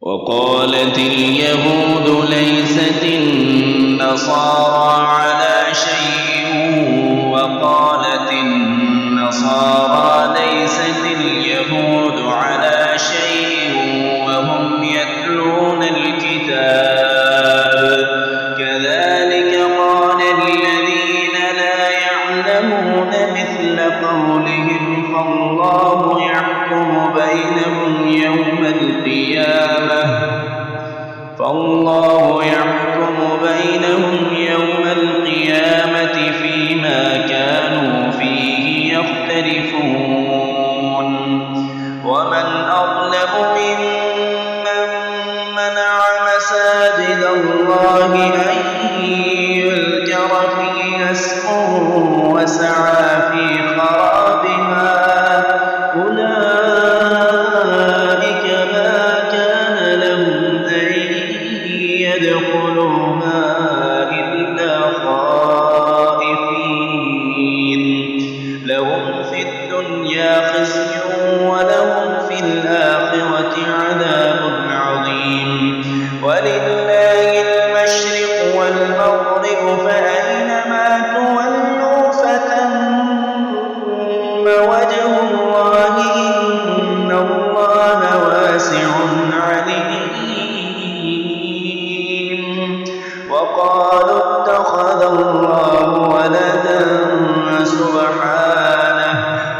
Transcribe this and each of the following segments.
وقالت اليهود ليست النصارى على شيء وقالت النصارى ليست اليهود على شيء وهم يتلون الكتاب كذلك قال الذين لا يعلمون مثل قولهم فالله يحكم بينهم يوم القيامة فيما كانوا فيه يختلفون ومن أظلم ممن منع مساجد الله أن يذكر فيها اسمه وسعى في خرابها أولئك ما كان لهم أن يدخلوها إلا خائفين لهم في الدنيا خزي ولهم في الآخرة عذاب عظيم ولله المشرق والمغرب فأينما تولوا فثم وجه الله إن الله واسع عليم وقالوا اتخذ الله ولدا سبحانه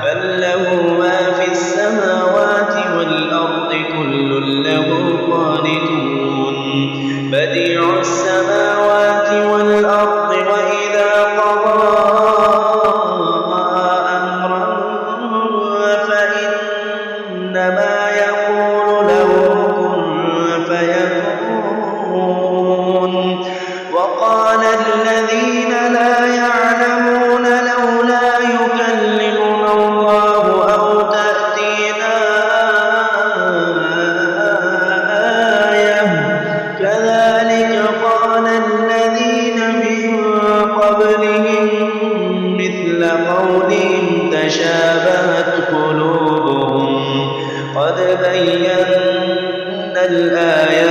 بل له ما في السماوات والأرض كل له قانتون بديع السماوات والأرض وإذا قضى أمرا فإنما يقول له كن فيكون وقال الذين لا يعلمون لولا يكلمنا الله أو تأتينا آية كذلك قال الذين من قبلهم مثل قولهم تشابهت قلوبهم قد بينا الآيات